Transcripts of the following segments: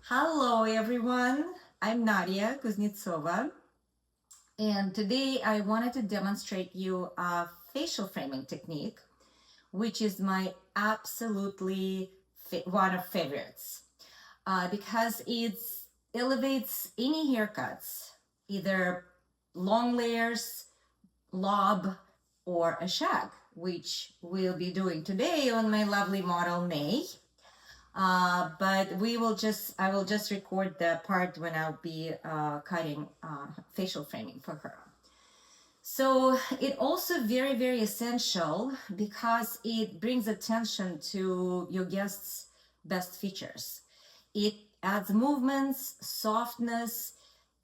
Hello, everyone. I'm Nadia Kuznetsova, and today I wanted to demonstrate you a facial framing technique, which is my absolutely one of favorites because it elevates any haircuts, either long layers, lob, or a shag, which we'll be doing today on my lovely model May. But I will just record the part when I'll be cutting facial framing for her. So it also very, very essential because it brings attention to your guest's best features. It adds movements, softness,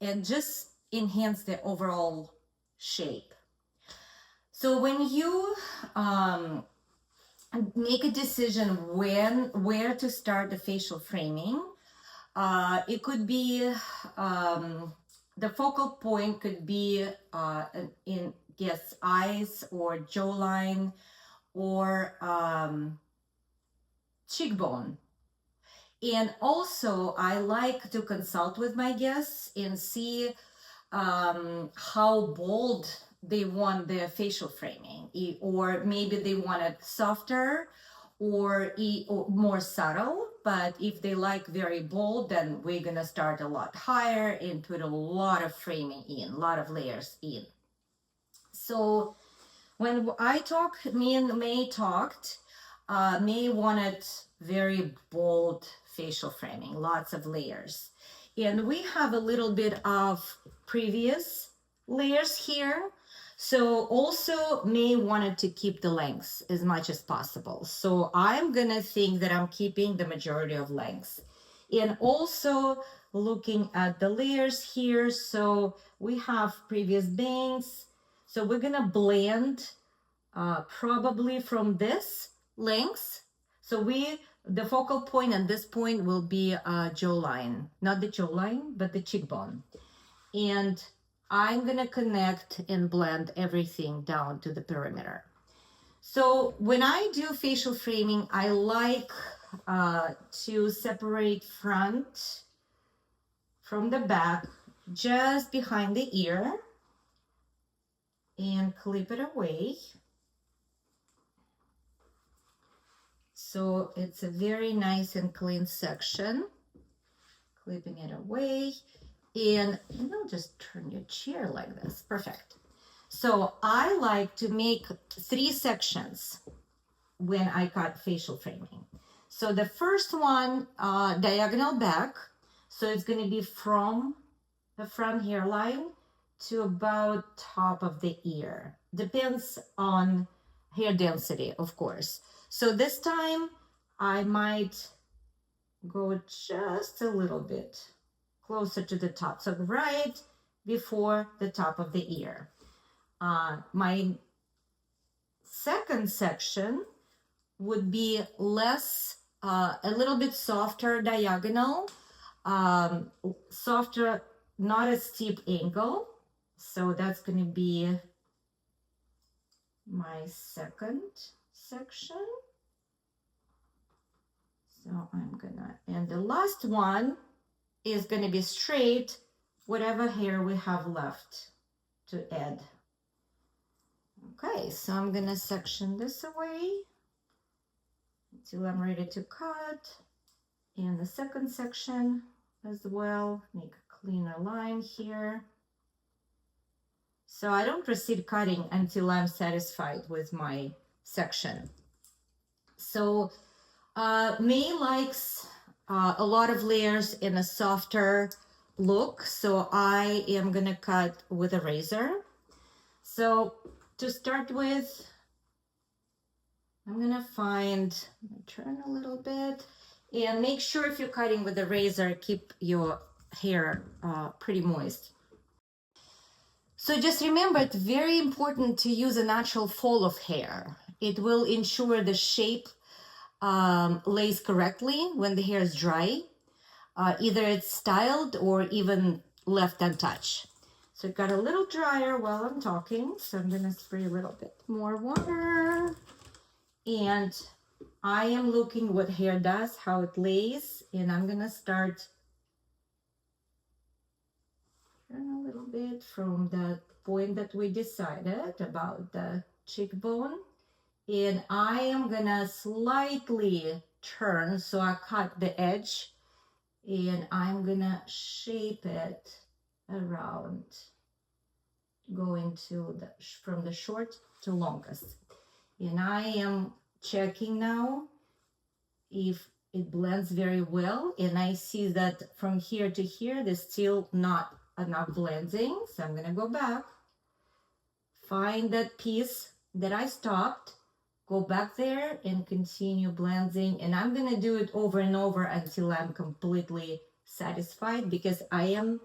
and just enhance the overall shape. So when you make a decision where to start the facial framing. It could be the focal point could be in guest's eyes or jawline or cheekbone. And also, I like to consult with my guests and see how bold they want their facial framing, or maybe they want it softer or more subtle. But if they like very bold, then we're gonna start a lot higher and put a lot of framing in, a lot of layers in. So when me and May talked, May wanted very bold facial framing, lots of layers. And we have a little bit of previous layers here. So also May wanted to keep the lengths as much as possible. So I'm gonna think that I'm keeping the majority of lengths. And also looking at the layers here. So we have previous bangs. So we're gonna blend probably from this length. So the focal point at this point will be jawline, not the jawline, but the cheekbone. And I'm gonna connect and blend everything down to the perimeter. So when I do facial framing, I like to separate front from the back, just behind the ear, and clip it away. So it's a very nice and clean section. Clipping it away. And I'll just turn your chair like this. Perfect. So I like to make 3 sections when I cut facial framing. So the first one, diagonal back. So it's going to be from the front hairline to about top of the ear. Depends on hair density, of course. So this time I might go just a little bit closer to the top. So right before the top of the ear. My second section would be less, a little bit softer diagonal, softer, not a steep angle. So that's going to be my second section. So I'm gonna, and the last one is gonna be straight, whatever hair we have left to add. Okay, so I'm gonna section this away until I'm ready to cut. And the second section as well, make a cleaner line here. So I don't proceed cutting until I'm satisfied with my section. So May likes a lot of layers in a softer look, so I am gonna cut with a razor. So to start with, I'm gonna turn a little bit, and make sure if you're cutting with a razor, keep your hair pretty moist. So just remember, it's very important to use a natural fall of hair. It will ensure the shape lays correctly when the hair is dry. Either it's styled or even left untouched. So it got a little drier while I'm talking, so I'm gonna spray a little bit more water. And I am looking what hair does, how it lays, and I'm gonna start Turn a little bit from that point that we decided about the cheekbone. And I am gonna slightly turn, so I cut the edge, and I'm gonna shape it around, going to the from the short to longest. And I am checking now if it blends very well, and I see that from here to here there's still not enough blending, so I'm gonna go back, find that piece that I stopped, go back there and continue blending, and I'm gonna do it over and over until I'm completely satisfied, because I am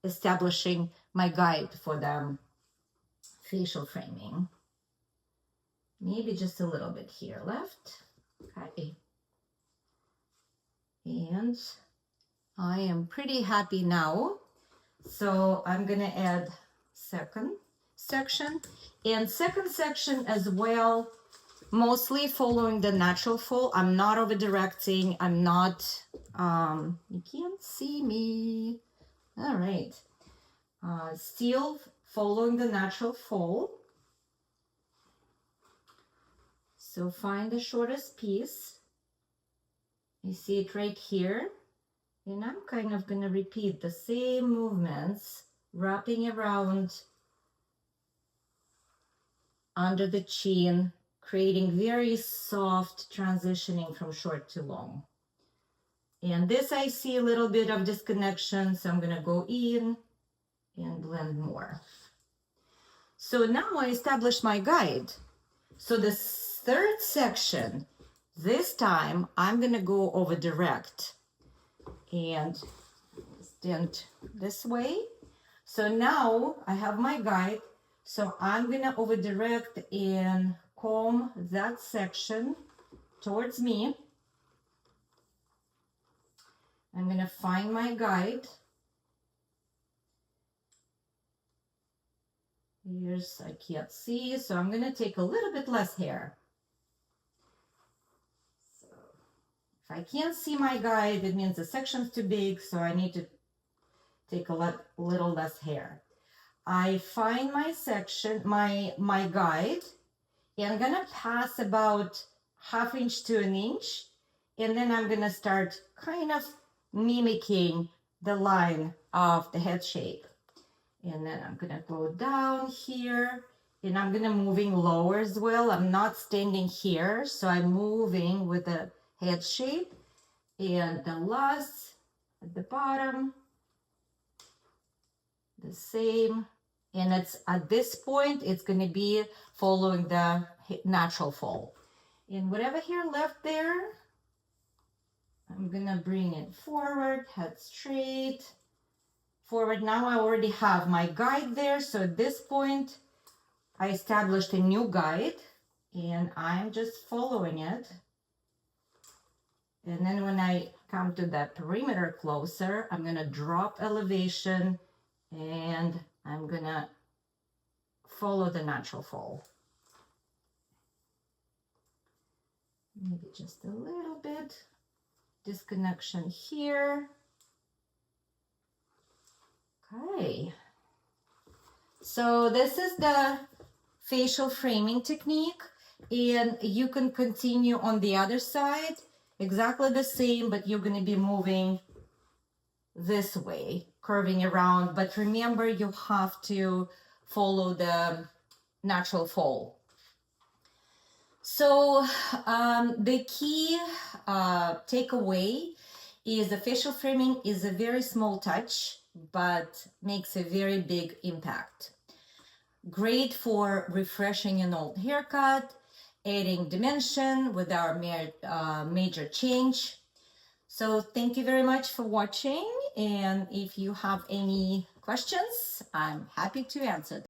establishing my guide for the facial framing. Maybe just a little bit here left. Okay. And I am pretty happy now. So I'm gonna add second section, and second section as well, mostly following the natural fall. I'm not over directing. I'm not, you can't see me. All right. Still following the natural fall. So find the shortest piece. You see it right here. And I'm kind of going to repeat the same movements, wrapping around under the chin, creating very soft transitioning from short to long. And this I see a little bit of disconnection, so I'm going to go in and blend more. So now I established my guide. So the third section, this time I'm going to go over direct and stand this way. So now I have my guide. So I'm going to over direct and comb that section towards me. I'm going to find my guide. Here's, I can't see, so I'm going to take a little bit less hair. So if I can't see my guide, it means the section's too big, so I need to take a little less hair. I find my section, my guide, and I'm going to pass about 1/2 inch to 1 inch, and then I'm going to start kind of mimicking the line of the head shape. And then I'm going to go down here, and I'm going to moving lower as well. I'm not standing here, so I'm moving with the head shape. And the last at the bottom, the same. And it's at this point, it's going to be following the natural fall. And whatever hair left there, I'm going to bring it forward, head straight. Forward. Now I already have my guide there, so at this point I established a new guide and I'm just following it. And then when I come to that perimeter closer, I'm going to drop elevation and I'm going to follow the natural fall. Maybe just a little bit disconnection here. Okay, so this is the facial framing technique, and you can continue on the other side, exactly the same, but you're going to be moving this way, curving around, but remember you have to follow the natural fall. So the key takeaway is the facial framing is a very small touch, but makes a very big impact. Great for refreshing an old haircut, adding dimension with our major change. So thank you very much for watching, and if you have any questions, I'm happy to answer them.